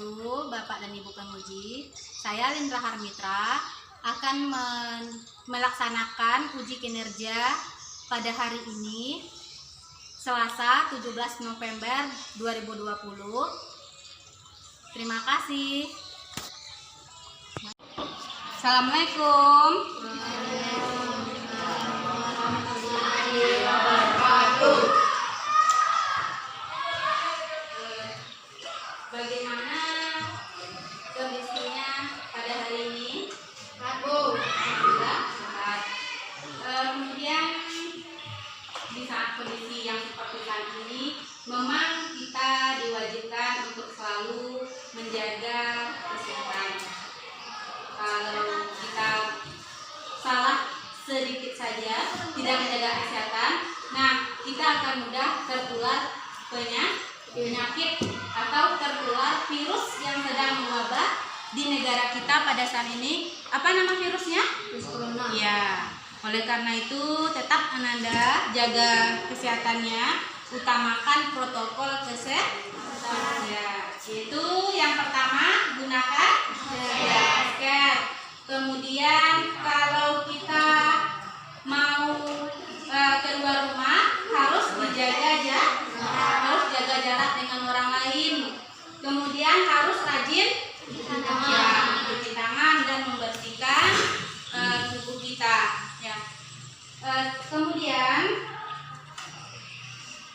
wabarakatuh, Bapak dan Ibu penguji. Saya Lindra Harmitra akan melaksanakan uji kinerja pada hari ini, Selasa 17 November 2020. Terima kasih. Assalamualaikum. Bagaimana kondisinya pada hari ini? Alhamdulillah sehat. Kemudian di saat kondisi yang seperti saat ini, memang kita diwajibkan untuk selalu menjaga kesehatan. Kalau kita salah sedikit saja, tidak menjaga kesehatan, nah kita akan mudah tertular penyakit atau tertular virus yang sedang mewabah di negara kita pada saat ini. Apa nama virusnya? Virus corona. Ya, oleh karena itu tetap Ananda jaga kesehatannya, utamakan protokol kesehatan. Ya, yaitu yang pertama gunakan masker. Kemudian kalau kita mau keluar rumah harus jaga jarak dengan orang lain. Kemudian harus rajin mencuci tangan dan membersihkan tubuh kita. Ya. Kemudian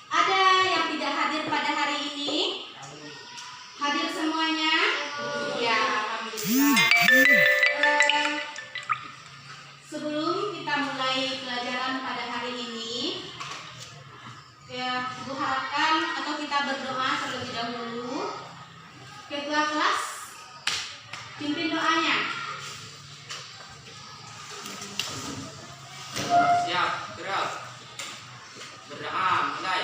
ada yang tidak hadir pada hari ini? Hadir semuanya? Ya, alhamdulillah. Sebelum kita mulai pelajaran pada hari ini, ya, Ibu harapkan atau kita berdoa terlebih dahulu. Ketua kelas, pimpin doanya. Siap, gerak. Berdoa, mulai.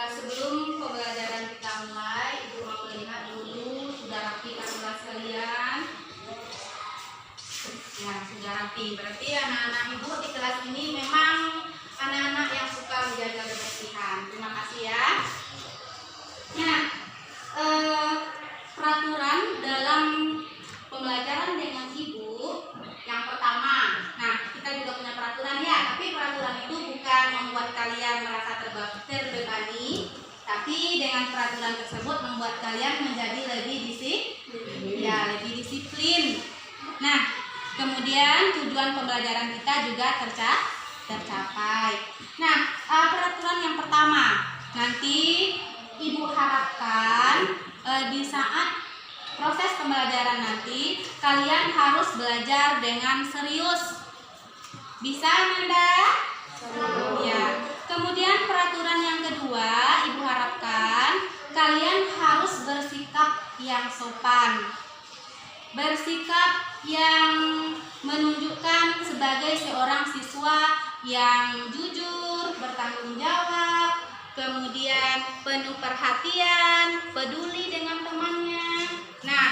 Sebelum pembelajaran kita mulai, Ibu mau melihat dulu sudah rapi kan kelas kalian? Ya, sudah rapi. Berarti anak-anak Ibu di kelas ini memang anak-anak yang suka menjaga kebersihan. Terima kasih ya. Nah, peraturan dalam pembelajaran dengan Ibu yang pertama. Nah, kita juga punya peraturan ya, tapi peraturan itu bukan membuat kalian merasa terbebani, tapi dengan peraturan tersebut membuat kalian menjadi lebih disiplin. Nah, kemudian tujuan pembelajaran kita juga tercapai. Nah, peraturan yang pertama, nanti Ibu harapkan di saat proses pembelajaran nanti kalian harus belajar dengan serius. Bisa, Nanda? Ya. Kemudian peraturan yang kedua, Ibu harapkan kalian harus bersikap yang sopan. Bersikap yang menunjukkan sebagai seorang siswa yang jujur, bertanggung jawab, kemudian penuh perhatian, peduli dengan temannya. Nah,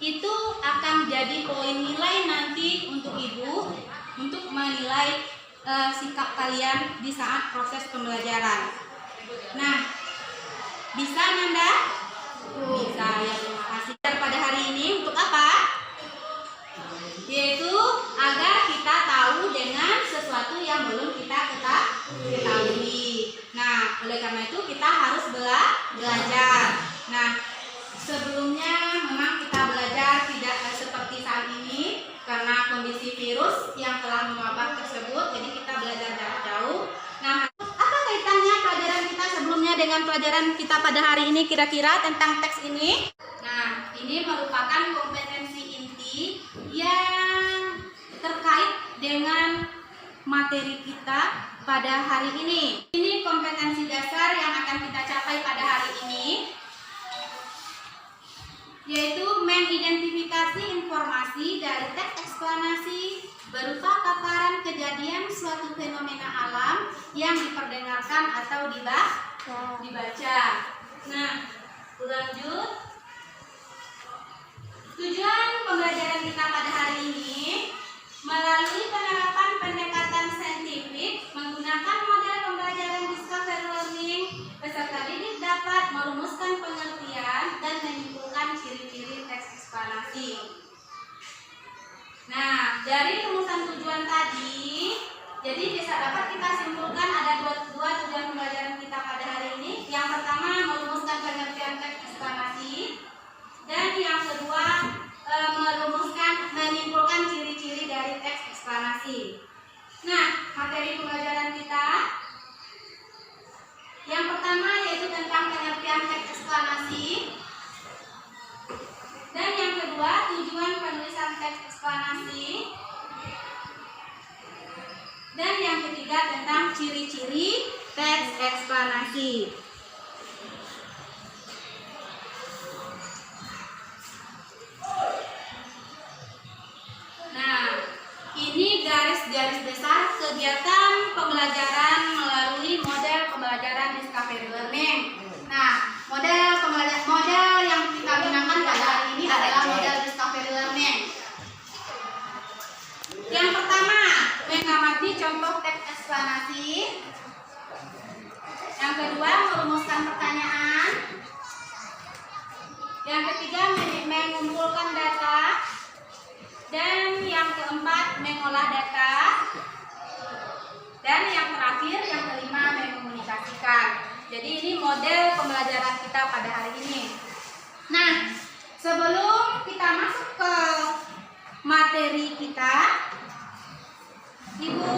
itu akan jadi poin nilai nanti untuk Ibu untuk menilai sikap kalian di saat proses pembelajaran. Nah, bisa Nanda? Bisa ya, terima kasih. Dan pada hari ini untuk apa? Yaitu agar kita tahu dengan sesuatu yang belum kita ketahui. Nah, oleh karena itu kita harus belajar. Nah, sebelumnya memang kita belajar tidak seperti saat ini karena kondisi virus yang telah mewabah tersebut, jadi kita belajar jarak jauh. Nah, apa kaitannya pelajaran kita sebelumnya dengan pelajaran kita pada hari ini kira-kira tentang teks ini? Nah, ini merupakan kompetensi inti yang terkait dengan materi kita pada hari ini. Ini kompetensi dasar yang akan kita capai pada hari ini, yaitu mengidentifikasi informasi dari teks eksplanasi berupa paparan kejadian suatu fenomena alam yang diperdengarkan atau dibaca. Nah, lanjut. Tujuan pembelajaran kita pada hari ini melalui penerapan pendekatan saintifik menggunakan model pembelajaran discovery learning, peserta didik dapat merumuskan pengertian dan menyimpulkan ciri-ciri teks eksplanasi. Nah, dari rumusan tujuan tadi, jadi bisa dapat kita simpulkan ada dua tujuan pembelajaran kita pada hari ini. Yang pertama, merumuskan pengertian teks eksplanasi, dan yang kedua, menyimpulkan ciri-ciri dari teks eksplanasi. Nah, materi pembelajaran kita yang pertama yaitu tentang pengertian teks eksplanasi, dan yang kedua tujuan penulisan teks eksplanasi, dan yang ketiga tentang ciri-ciri teks eksplanasi. Nah, ini garis-garis besar kegiatan pembelajaran melalui model pembelajaran discovery learning. Nah, model yang kita gunakan pada hari ini adalah model discovery learning. Yang pertama, mengamati contoh teks eksplanasi. Yang kedua, merumuskan pertanyaan. Yang ketiga, mengumpulkan data. Dan yang keempat, mengolah data. Dan yang terakhir, yang kelima, mengkomunikasikan. Jadi ini model pembelajaran kita pada hari ini. Nah, sebelum kita masuk ke materi kita, Ibu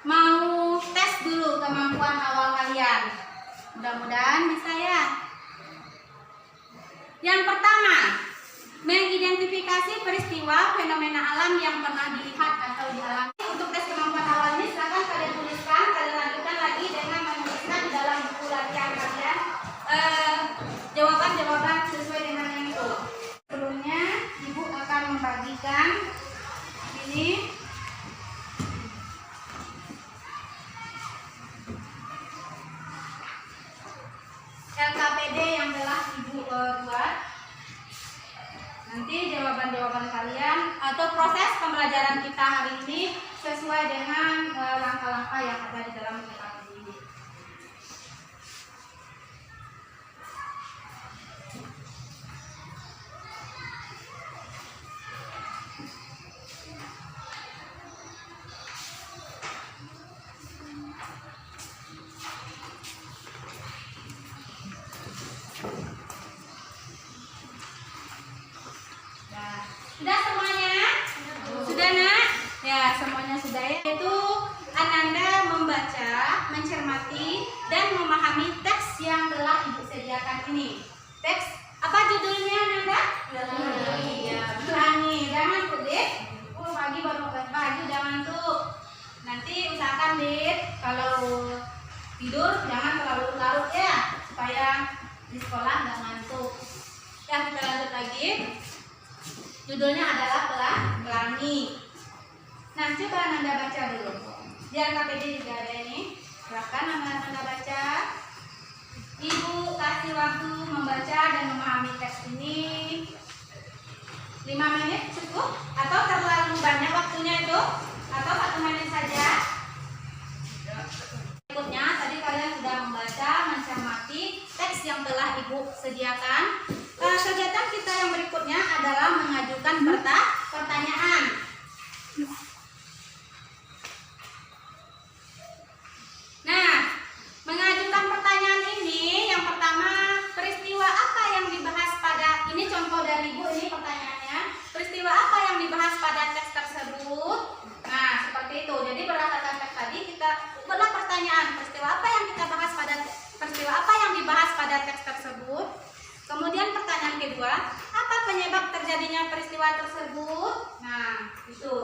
mau tes dulu kemampuan awal kalian. Mudah-mudahan bisa ya. Yang pertama, mengidentifikasi peristiwa fenomena alam yang pernah dilihat atau dialami. Untuk tes kemampuan awal ini silakan kalian tuliskan, kalian lanjutkan lagi dengan menuliskan di dalam buku latihan kalian jawaban-jawaban sesuai dengan yang itu. Sebelumnya Ibu akan membagikan ini LKPD yang telah Ibu buat. Nanti jawaban-jawaban kalian atau proses pembelajaran kita hari ini sesuai dengan langkah-langkah yang ada di dalam LKPD ini. Sudah semuanya? Sudah nak? Ya, semuanya sudah ya. Yaitu Ananda membaca, mencermati, dan memahami teks yang telah Ibu sediakan ini. Teks apa judulnya Ananda? Pelangi. Ya, pelangi. Jangan tuh, Dik. Pagi baru pagi udah ngantuk. Nanti usahakan, Dik, kalau tidur jangan terlalu larut ya, supaya di sekolah nggak ngantuk. Ya, kita lanjut lagi. Judulnya adalah Pelangi. Nah, coba Anda baca dulu. Di LKPD juga ada ini. Silakan Anda baca. Ibu kasih waktu membaca dan memahami teks ini 5 menit cukup? Atau terlalu banyak waktunya itu? Atau 1 menit saja? dalam mengajukan pertanyaan. Nah, mengajukan pertanyaan ini yang pertama, peristiwa apa yang dibahas pada, ini contoh dari Bu, ini pertanyaannya, peristiwa apa yang dibahas pada teks tersebut. Nah, seperti itu. Jadi berdasarkan teks tadi kita buatlah pertanyaan, peristiwa apa yang dibahas pada teks tersebut. Kemudian pertanyaan kedua, apa penyebab terjadinya peristiwa tersebut? Nah, itu.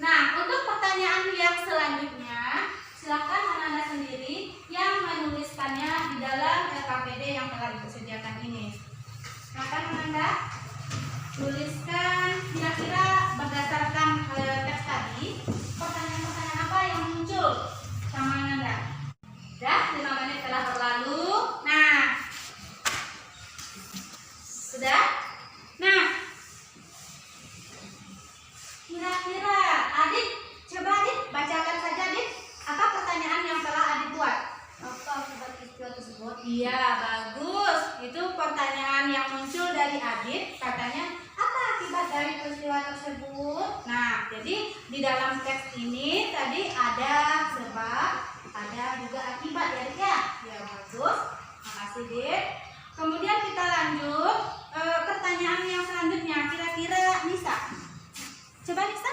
Nah, untuk pertanyaan yang selanjutnya, silakan anak-anak sendiri yang menuliskannya di dalam LKPD yang telah disediakan ini. Silakan anak-anak tuliskan kira-kira berdasarkan teks tadi, pertanyaan-pertanyaan apa yang muncul sama anak-anak. Sudah 5 menit telah berlalu. Nah, sudah? Nah, kira-kira adik, coba adik bacakan saja adik, apa pertanyaan yang telah adik buat? Apa akibat peristiwa tersebut? Iya, bagus. Itu pertanyaan yang muncul dari adik, katanya apa akibat dari peristiwa tersebut? Nah, jadi di dalam teks ini tadi ada sebab, ada juga akibat ya Dik ya? Ya, bagus. Makasih Dik. Kemudian kita lanjut pertanyaan yang selanjutnya, kira-kira Nisa. Coba Nisa,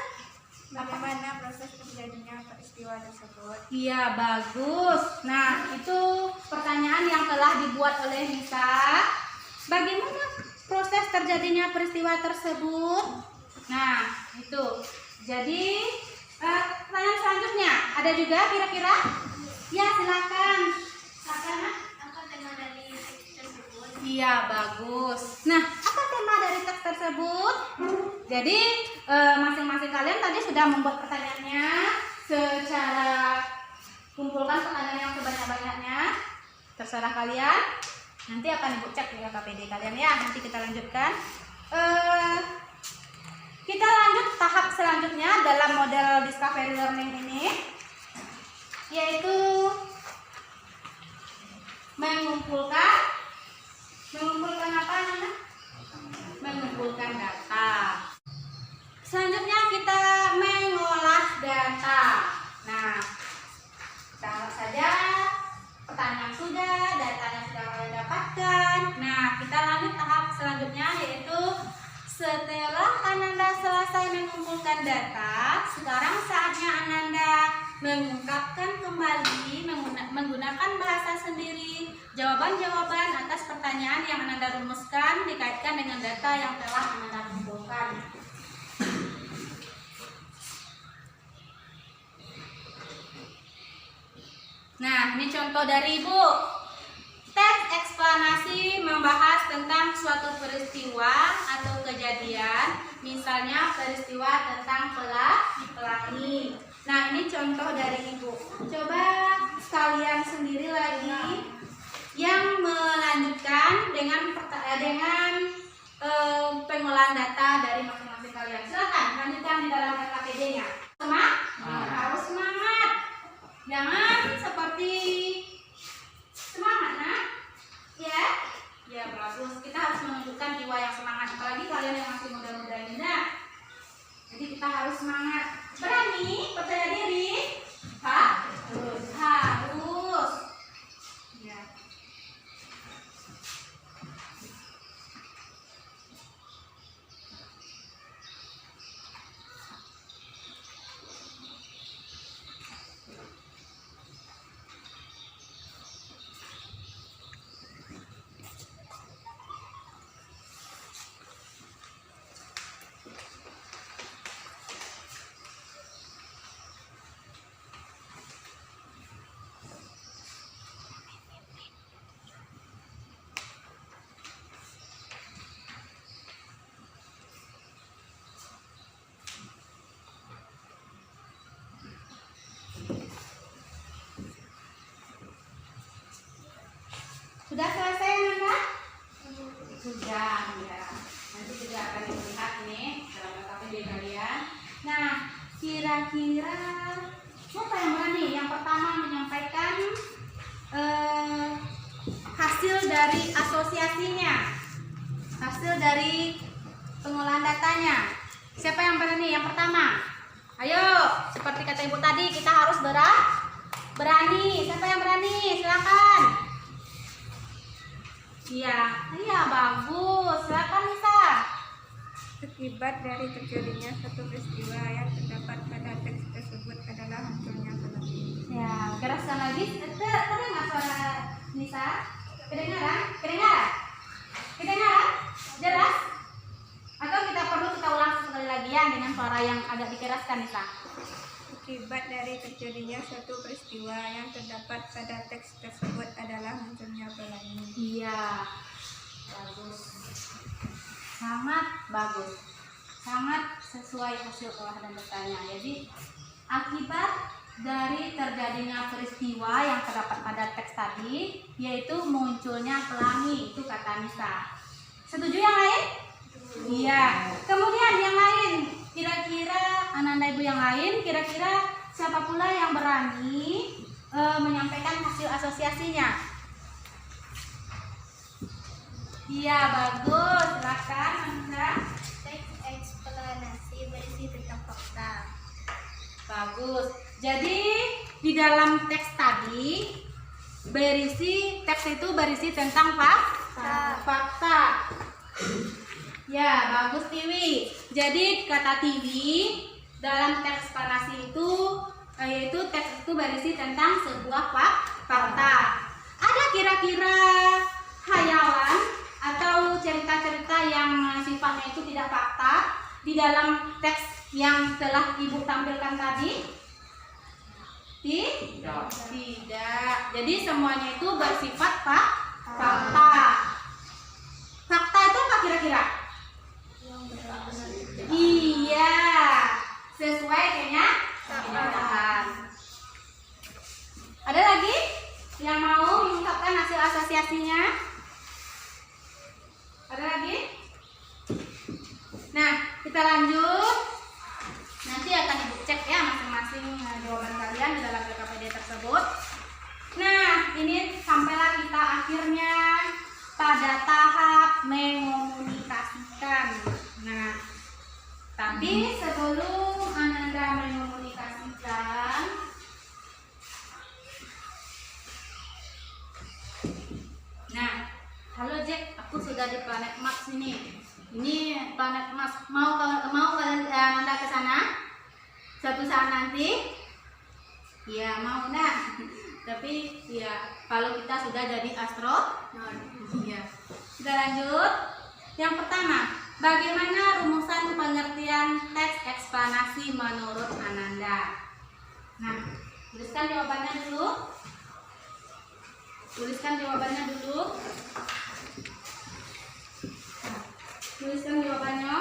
Bagaimana proses terjadinya peristiwa tersebut? iya, bagus. Nah, itu pertanyaan yang telah dibuat oleh Nisa. Bagaimana proses terjadinya peristiwa tersebut? Nah, itu. Jadi, pertanyaan selanjutnya, ada juga kira-kira? Ya, silakan. Silakan, Nak. Apa tema dari teks tersebut? Iya, bagus. Nah, apa tema dari teks tersebut? Jadi, masing-masing kalian tadi sudah membuat pertanyaannya secara kumpulkan pertanyaan yang sebanyak-banyaknya. Terserah kalian. Nanti akan Ibu cek di LKPD kalian ya. Nanti kita lanjutkan. Kita lanjut tahap selanjutnya dalam model discovery learning ini, yaitu mengumpulkan apa namanya? Mengumpulkan data. Selanjutnya kita mengolah data. Nah, kalau saja pertanyaan sudah, datanya sudah kalian dapatkan. Nah, kita lanjut tahap selanjutnya, yaitu setelah Ananda selesai mengumpulkan data, sekarang saatnya Ananda mengungkapkan kembali menggunakan bahasa sendiri jawaban-jawaban atas pertanyaan yang Ananda rumuskan dikaitkan dengan data yang telah Ananda kumpulkan. Nah, ini contoh dari Ibu. Teks eksplanasi membahas tentang suatu peristiwa atau kejadian, misalnya peristiwa tentang pelangi. Nah, ini contoh dari Ibu. Coba kalian sendiri lagi yang melanjutkan dengan pengolahan data dari masing-masing kalian. Silakan lanjutkan di dalam LKPD-nya. Harus semangat. Jangan seperti semangat, nak. Ya, ya bagus. Kita harus menunjukkan jiwa yang semangat. Apalagi kalian yang masih muda-muda ini, nak. Jadi kita harus semangat. Berani, percaya diri. Harus. Ya. Sudah selesai, Nanda? Sudah, ya. Nanti juga akan dilihat nih dalam LKPD kalian. Nah, kira-kira siapa yang berani? Yang pertama menyampaikan hasil dari asosiasinya, hasil dari pengolahan datanya. Siapa yang berani? Yang pertama. Ayo, seperti kata ibu tadi, kita harus berani. Siapa yang berani? Silakan. Iya, iya bagus. Silakan Nisa. Akibat dari terjadinya satu peristiwa yang terdapat pada teks tersebut adalah hancurnya pelangi. Ya, keraskan lagi. Terdengar suara Nisa? Kedengaran? Kedengaran? Kedengaran? Jelas? Atau kita ulang sekali lagi ya dengan suara yang agak dikeraskan Nisa? Akibat dari terjadinya suatu peristiwa yang terdapat pada teks tersebut adalah hancurnya pelangi. Iya, bagus, sangat bagus, sangat sesuai hasil olah dan bertanya. Jadi akibat dari terjadinya peristiwa yang terdapat pada teks tadi, yaitu munculnya pelangi, itu kata Nisa. Setuju yang lain? Iya. Kemudian yang lain, kira-kira anak-anak ibu yang lain, kira-kira siapa pula yang berani menyampaikan hasil asosiasinya? Iya, bagus. Silakan, Anissa. Teks eksplanasi berisi tentang fakta. Bagus. Jadi di dalam teks tadi teks itu berisi tentang fakta. Ya, bagus Tiwi. Jadi kata Tiwi dalam teks eksplanasi itu yaitu teks itu berisi tentang sebuah fakta. Ada kira-kira hayalan atau cerita-cerita yang sifatnya itu tidak fakta di dalam teks yang telah Ibu tampilkan tadi? Tidak. Jadi semuanya itu bersifat fakta. Fakta itu apa kira-kira? Iya, sesuai kenyataan. Ada lagi yang mau mengungkapkan hasil asosiasinya? Ada lagi? Nah, kita lanjut. Nanti akan Ibu cek ya masing-masing jawaban kalian di dalam LKPD tersebut. Nah, ini sampailah kita akhirnya pada tahap mengomunikasikan. Nah, tapi sebelum Ananda mengomunikasikan, nah, halo Jack, aku sudah di planet Mars ini. Ini planet Mars. Mau kalian Ananda ke sana? Suatu saat nanti? Ya, mau nah. Tapi ya kalau kita sudah jadi astronot. Ya. Kita lanjut. Yang pertama, bagaimana rumusan pengertian teks eksplanasi menurut Ananda? Nah, tuliskan jawabannya dulu. Tuliskan jawabannya dulu. Tuliskan jawabannya.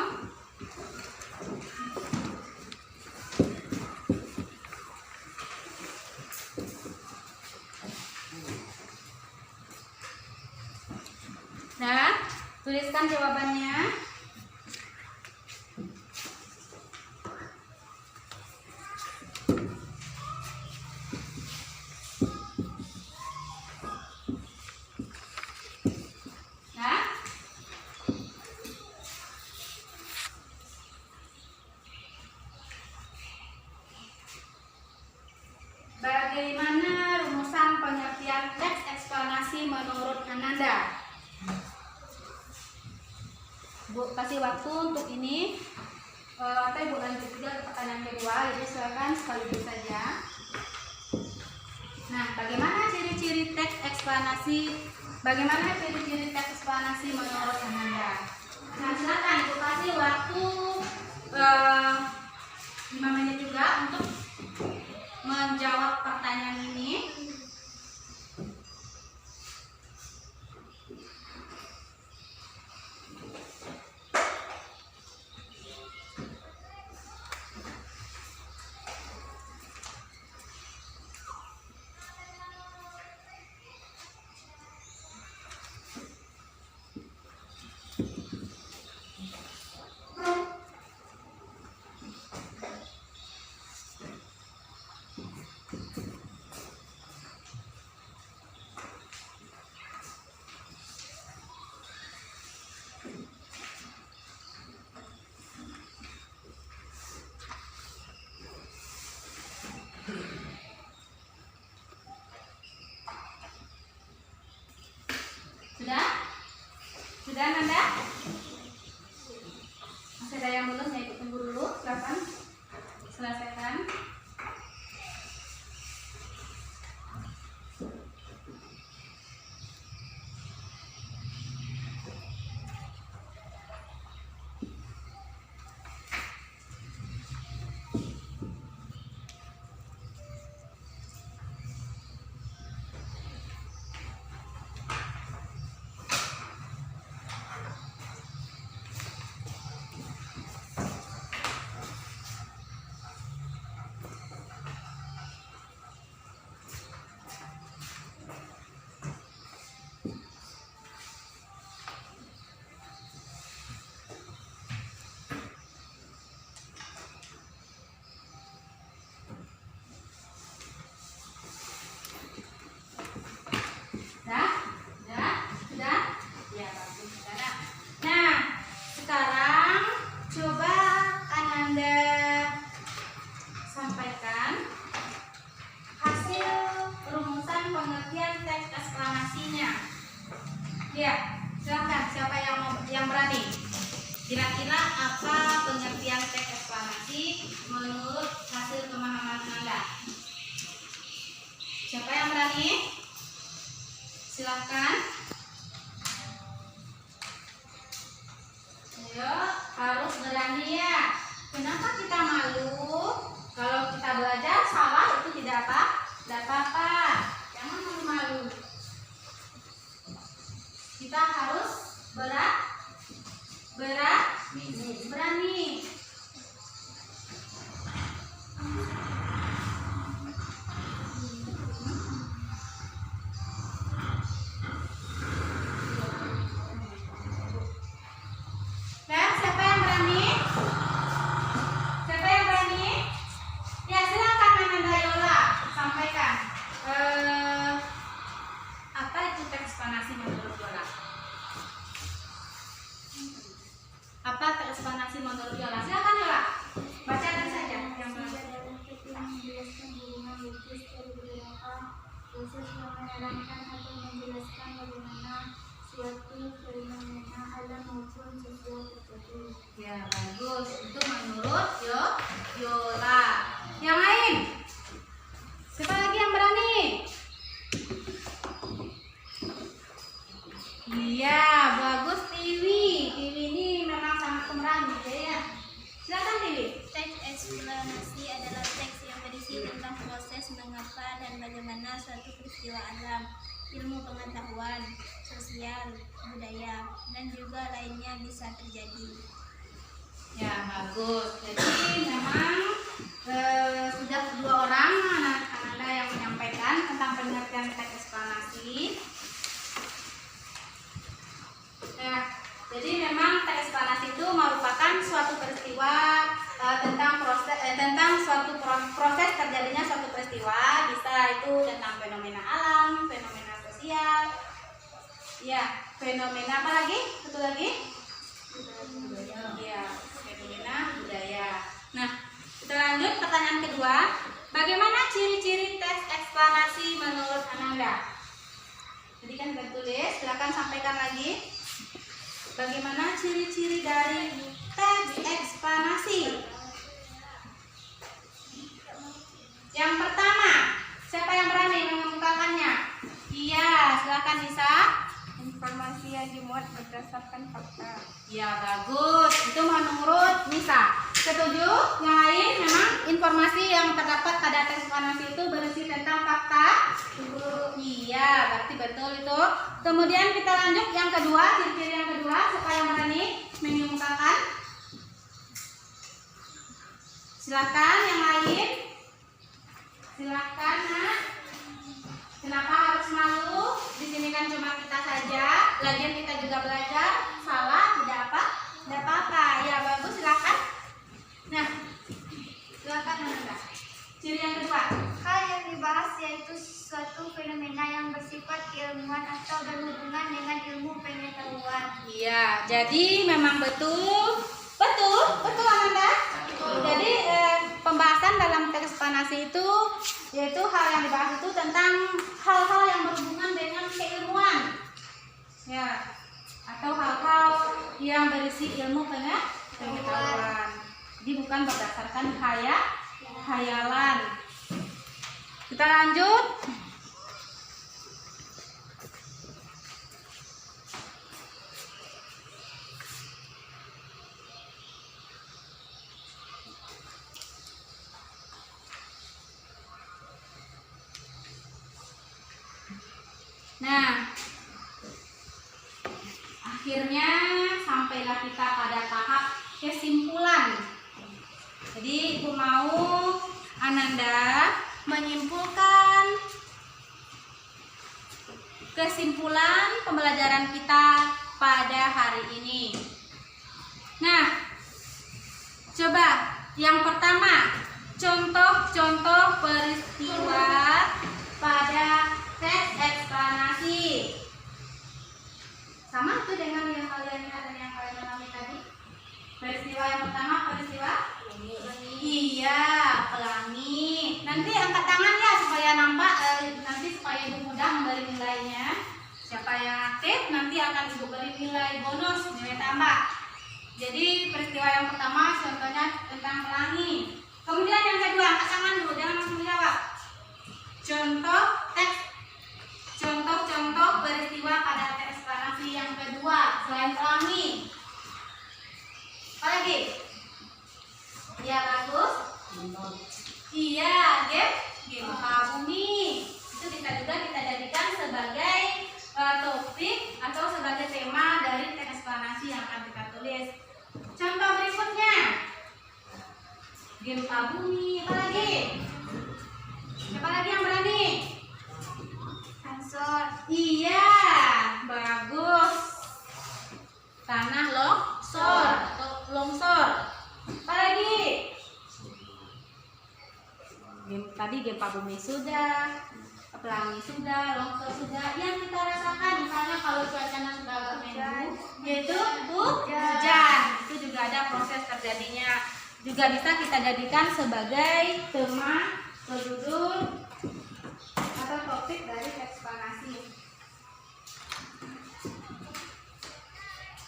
Nah, tuliskan jawabannya. Nah, bagaimana rumusan pengertian teks eksplanasi menurut Ananda? Bu, kasih waktu untuk ini. Atau Ibu lanjut juga ke pertanyaan kedua, jadi silakan sekaligus saja. Nah, bagaimana ciri-ciri teks eksplanasi? Bagaimana ciri-ciri teks eksplanasi menurut Ananda? Nah, silakan Ibu kasih waktu 5 menit juga untuk menjawab pertanyaan ini. yang belum ya ikut tunggu dulu, silakan selesaikan. Sudah? Ya, bagus. Sudah. Nah, sekarang coba Ananda sampaikan hasil rumusan pengertian teks eksplanasinya. Ya, silakan. Siapa yang berani? Kira-kira apa pengertian teks eksplanasi menurut hasil pemahaman Ananda? Siapa yang berani? Silakan. Ayo, harus berani ya. Kenapa kita malu? Kalau kita belajar salah itu tidak apa-apa. Jangan malu-malu. Kita harus berani. Siapa yang berani? Ya, silakan Ananda Yola sampaikan. Apa itu teks eksplanasi menurut Yola? Apa teks eksplanasi menurut Yola? Silakan Yola. Bacakan saja yang menjelaskan hubungan logis dari beberapa proses yang menerangkan atau menjelaskan bagaimana suatu fenomena alam maupun sosial terjadi. Ya, bagus. Itu menurut Yola. Yang lain? Siapa lagi yang berani? Iya, bagus Tiwi. Tiwi ini memang sangat pemberani ya. Silakan Tiwi. Teks eksplanasi adalah teks yang berisi tentang proses mengapa dan bagaimana suatu peristiwa alam, ilmu pengetahuan, sosial, budaya, dan juga lainnya bisa terjadi. Ya, bagus. Jadi memang sudah kedua orang Ananda yang menyampaikan tentang pengertian teks eksplanasi. Ya, jadi memang teks eksplanasi itu merupakan suatu peristiwa tentang suatu proses terjadinya suatu peristiwa, bisa itu tentang fenomena alam, fenomena sosial, ya, fenomena apa lagi? Satu lagi? Ya, fenomena budaya. Nah, kita lanjut pertanyaan kedua. Bagaimana ciri-ciri teks eksplanasi menurut Ananda? Jadi kan sudah tulis, silakan sampaikan lagi. Bagaimana ciri-ciri dari teks eksplanasi? Yang pertama, siapa yang berani mengemukakannya? Iya, silakan Nisa. Informasi yang dimuat berdasarkan fakta. Ya, bagus. Itu menurut Nisa. Setuju? Yang lain memang informasi yang terdapat pada teks eksplanasi itu berisi tentang fakta. Iya, berarti betul itu. Kemudian kita lanjut yang kedua, ciri-ciri yang kedua. Siapa yang berani mengemukakan? Silakan yang lain. Silakan, Nak. Kenapa harus malu? Di sini kan cuma kita saja. Lagian kita juga belajar. Salah tidak apa-apa. Ya, bagus, silakan. Nah, silakan Nanda. Ciri yang kedua. Hal yang dibahas yaitu suatu fenomena yang bersifat keilmuan atau berhubungan dengan ilmu pengetahuan. Iya, jadi memang betul Ananda. Jadi pembahasan dalam teks eksplanasi itu yaitu hal yang dibahas itu tentang hal-hal yang berhubungan dengan keilmuan, ya, atau hal-hal yang berisi ilmu pengetahuan. Jadi bukan berdasarkan khayalan. Kita lanjut. Nah, akhirnya sampailah kita pada tahap kesimpulan. Jadi Ibu mau Ananda menyimpulkan kesimpulan pembelajaran kita pada hari ini. Nah, coba yang pertama, contoh-contoh peristiwa pada teks eksplanasi. Sama tuh dengan yang kalian alami tadi. Peristiwa yang pertama, peristiwa iya, pelangi. Nanti angkat tangan ya supaya nampak, nanti supaya Ibu mudah memberi nilainya. Siapa yang aktif nanti akan Ibu beri nilai bonus, nilai tambah. Jadi peristiwa yang pertama contohnya tentang pelangi. Kemudian yang kedua, angkat tangan dulu, jangan langsung menjawab. Contoh peristiwa pada teks eksplanasi yang kedua selain pelangi. Apa lagi? Ya bagus. Iya, gempa bumi. Itu bisa juga kita jadikan sebagai topik atau sebagai tema dari teks eksplanasi yang akan kita tulis. Contoh berikutnya, gempa bumi. Apa lagi? Siapa lagi yang berani? Sensor. Iya, bagus. Tanah longsor atau longsor. Apa lagi? Tadi gempa bumi sudah, pelangi sudah, longsor sudah. Yang kita rasakan misalnya kalau cuacanya sudah agak mendung, yaitu hujan. Itu juga ada proses terjadinya. Juga bisa kita jadikan sebagai tema judul atau topik dari eksplanasi.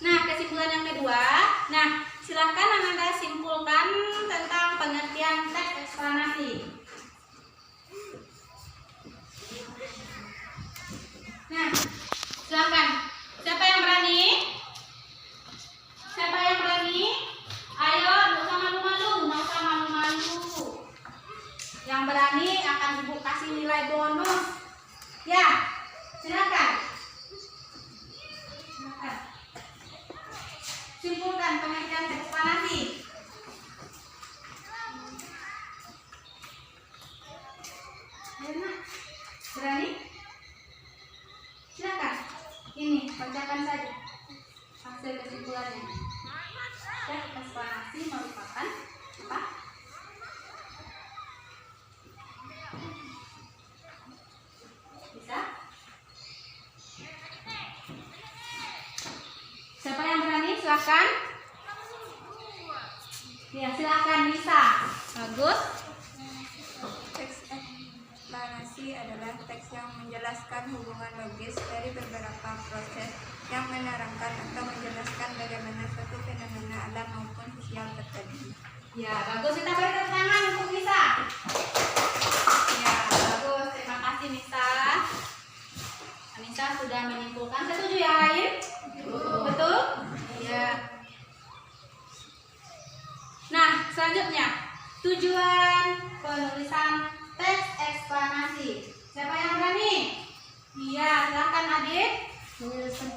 Nah, kesimpulan yang kedua. Nah, silahkan Ananda simpulkan tentang pengertian teks eksplanasi. Nah, silahkan. Siapa yang berani? Siapa yang berani? Ayo, nggak usah malu-malu, nggak usah malu-malu. Yang berani akan Ibu kasih nilai bonus. Ya, silakan. Silakan. Simpulkan pengertian teks eksplanasi. Ayo, Nak. Berani? Silakan. Ini, bacakan saja hasil kesimpulannya. Teks eksplanasi merupakan apa? Bisa? Siapa yang berani? Silakan. Ya, silakan bisa. Bagus. Teks eksplanasi adalah teks yang menjelaskan hubungan logis dari beberapa proses yang menerangkan atau menjelaskan bagaimana suatu fenomena alam maupun sosial terjadi. Ya, bagus. Kita beri tepuk tangan untuk Nisa. Ya, bagus. Terima kasih Nisa. Nisa sudah menyimpulkan. Setuju yang lain? Betul? Ya. Nah, selanjutnya tujuan penulisan teks eksplanasi. Siapa yang berani? Iya, silakan Adit. Menjelaskan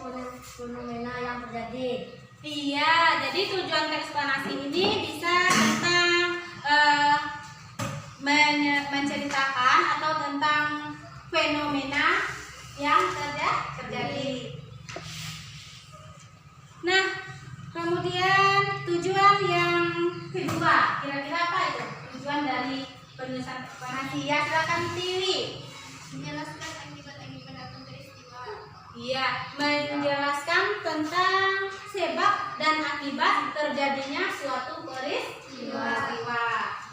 fenomena yang terjadi. Iya, jadi tujuan teks eksplanasi ini bisa tentang menceritakan atau tentang fenomena yang terjadi. Nah, kemudian tujuan yang kedua, kira-kira apa itu? Tujuan dari penulisan eksplanasi. Ya, silakan pilih. Menjelaskan akibat-akibat atau peristiwa. Iya, menjelaskan tentang sebab dan akibat terjadinya suatu peristiwa.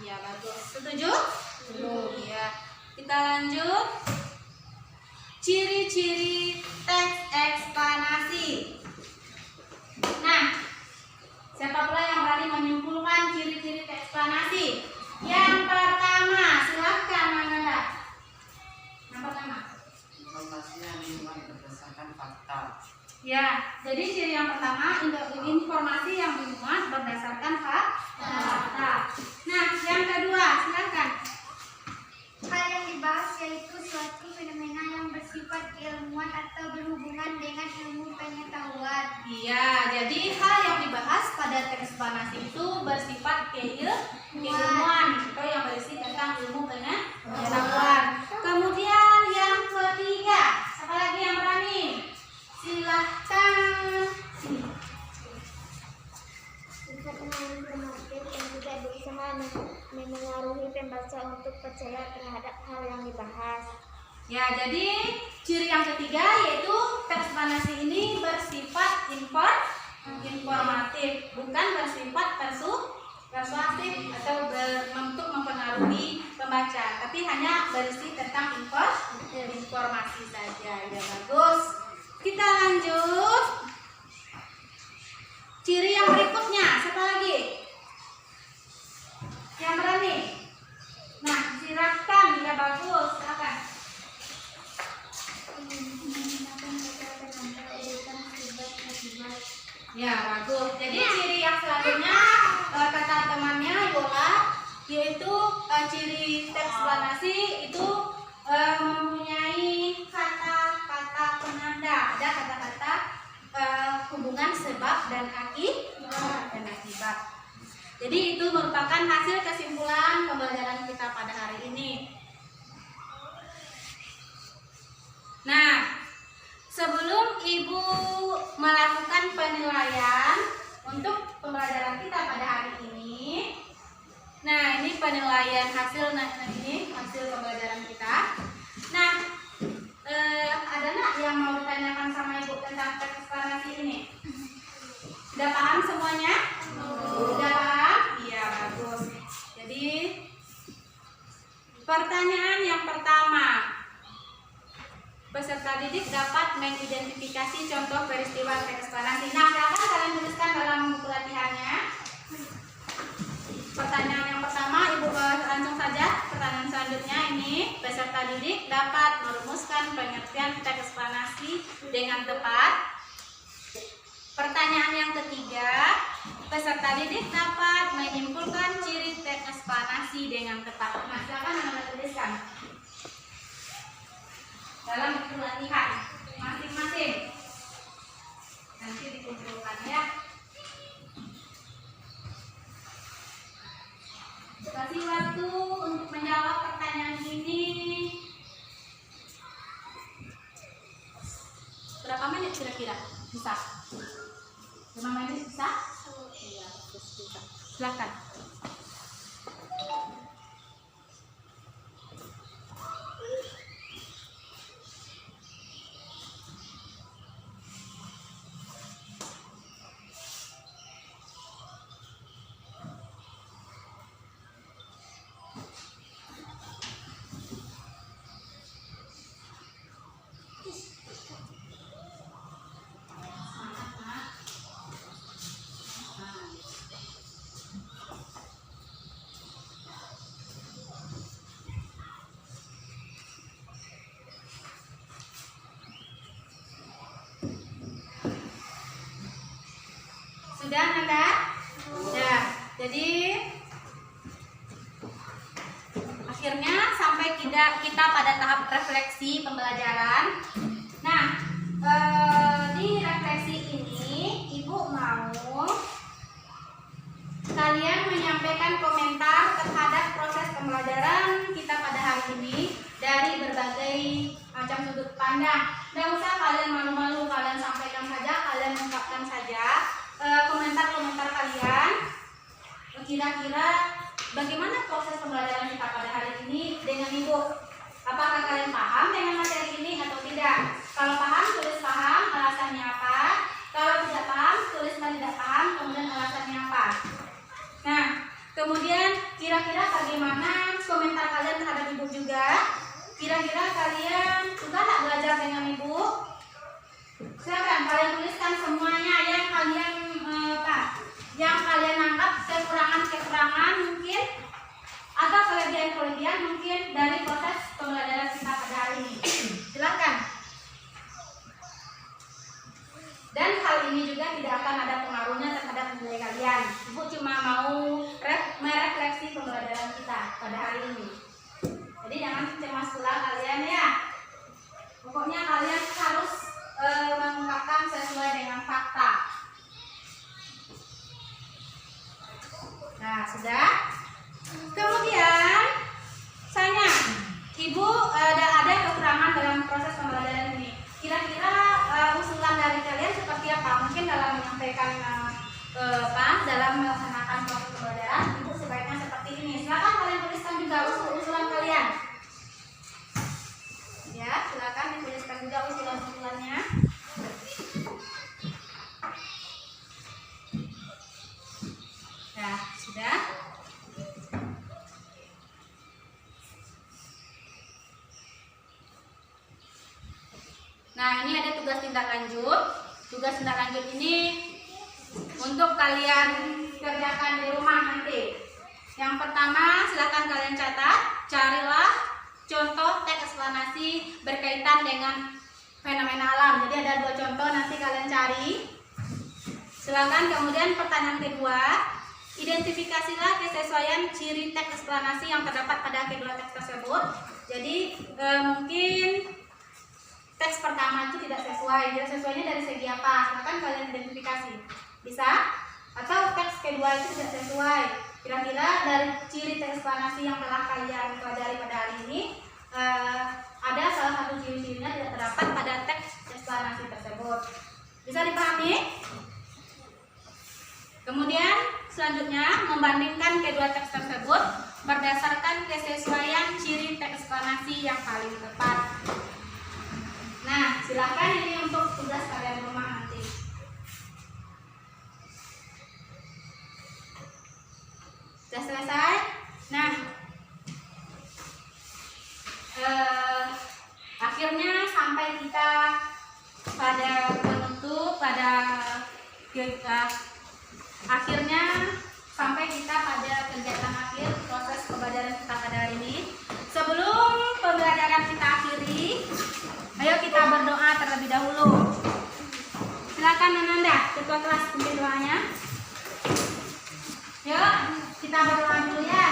Ya, bagus. Setuju? Iya. Kita lanjut. Ciri-ciri teks eksplanasi. Nah, siapa pula yang berani tadi menyimpulkan ciri-ciri eksplanasi. Yang pertama, silakan Nanda. Yang pertama. Informasi yang dimuat berdasarkan fakta. Ya, jadi ciri yang pertama informasi yang dimuat berdasarkan fakta. Nah, yang kedua, silakan. Hal yang dibahas yaitu suatu fenomena yang bersifat keilmuan atau berhubungan dengan ilmu pengetahuan. Iya, jadi hal yang dibahas pada teks eksplanasi itu bersifat keilmuan atau yang berisi tentang ilmu pengetahuan. Kemudian yang ketiga, siapa lagi yang berani? Silahkan. Sifat informatif yang tidak bisa memengaruhi pembaca untuk percaya terhadap hal yang dibahas. Ya, jadi ciri yang ketiga yaitu teks eksplanasi ini bersifat informatif, bukan bersifat persuasif atau untuk mempengaruhi pembaca, tapi hanya berisi tentang informasi saja. Ya, bagus. Kita lanjut. Ciri yang berikutnya, siapa lagi? Yang berani? Nah, silakan. Ya, bagus. Silakan. Ya, bagus. Jadi ciri yang selanjutnya kata temannya Yola, yaitu ciri teks eksplanasi itu mempunyai kata-kata penanda. Ada kata-kata hubungan sebab dan akibat. Jadi itu merupakan hasil kesimpulan pembelajaran kita pada hari ini. Nah, sebelum Ibu melakukan penilaian untuk pembelajaran kita pada hari ini, nah ini penilaian hasil pembelajaran kita. Nah, ada nggak yang mau ditanyakan sama Ibu tentang teks eksplanasi ini? Sudah paham semuanya? Sudah paham? Iya, bagus. Jadi pertanyaan yang pertama, peserta didik dapat mengidentifikasi contoh peristiwa teks eksplanasi. Nah, silakan kalian tuliskan dalam buku latihannya. Pertanyaan yang pertama, Ibu langsung saja. Pertanyaan selanjutnya ini, peserta didik dapat merumuskan pengertian teks eksplanasi dengan tepat. Pertanyaan yang ketiga, peserta didik dapat menyimpulkan ciri teks eksplanasi dengan tepat. Nah, silakan Anda tuliskan dalam buku latihan masing-masing. Nanti dikumpulkan ya. Kasih waktu untuk menjawab pertanyaan ini. Berapa menit kira-kira? Bisa? 5 menit bisa? Iya, bisa. Silakan. Sudah, Nanda? Ya, jadi akhirnya sampai kita pada tahap refleksi pembelajaran. Nah, di refleksi ini Ibu mau kalian menyampaikan komentar terhadap proses pembelajaran kita pada hari ini dari berbagai macam sudut pandang. Tidak usah kalian malu-malu, kalian sampaikan saja, kalian ungkapkan saja komentar-komentar kalian. Kira-kira bagaimana proses pembelajaran kita pada hari ini dengan Ibu? Apakah kalian paham dengan materi ini atau tidak? Kalau paham, tulis paham, alasannya apa. Kalau tidak paham, tulis tidak paham, kemudian alasannya apa. Nah, kemudian kira-kira bagaimana komentar kalian terhadap Ibu juga? Kira-kira kalian suka tak belajar dengan Ibu? Silakan kalian tuliskan semuanya yang kalian anggap kelebihan-kelebihan mungkin dari proses pembelajaran kita pada hari ini. Silakan. Dan hal ini juga tidak akan ada pengaruhnya terhadap nilai kalian. Ibu cuma mau merefleksi pembelajaran kita pada hari ini. Jadi jangan cemas pula kalian ya. Pokoknya kalian harus mengungkapkan sesuai dengan fakta. Nah, sudah. Kemudian, misalnya, Ibu ada kekurangan dalam proses pembelajaran ini. Kira-kira usulan dari kalian seperti apa? Mungkin dalam menyampaikan dalam melaksanakan proses pembelajaran, Ibu sebaiknya seperti ini. Silakan kalian tuliskan juga usulan kalian. Ya, silakan dituliskan juga usulan-usulannya. Nah, sudah. Nah, ini ada tugas tindak lanjut. Tugas tindak lanjut ini untuk kalian kerjakan di rumah nanti. Yang pertama, silakan kalian catat, carilah contoh teks eksplanasi berkaitan dengan fenomena alam. Jadi ada 2 contoh, nanti kalian cari. Silakan. Kemudian pertanyaan kedua, identifikasilah kesesuaian ciri teks eksplanasi yang terdapat pada kedua teks tersebut. Jadi mungkin teks pertama itu tidak sesuai. Tidak sesuainya dari segi apa? Silakan kalian identifikasi. Bisa? Atau teks kedua itu tidak sesuai. Kira-kira dari ciri teks eksplanasi yang telah kalian pelajari pada hari ini, ada salah satu ciri-cirinya tidak terdapat pada teks eksplanasi tersebut. Bisa dipahami? Kemudian selanjutnya membandingkan kedua teks tersebut berdasarkan kesesuaian ciri teks eksplanasi yang paling tepat. Nah, silakan ini untuk tugas kalian rumah nanti. Sudah selesai? Nah, akhirnya sampai kita pada penutup, akhirnya sampai kita pada kegiatan akhir proses pembelajaran kita pada hari ini. Sebelum pembelajaran kita akhiri, ayo kita berdoa terlebih dahulu. Silakan Ananda, ketua kelas, pimpin doanya. Yuk, kita berdoa dulu ya.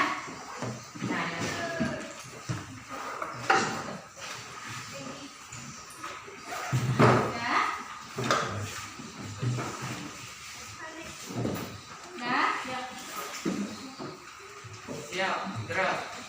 Siap, gerak.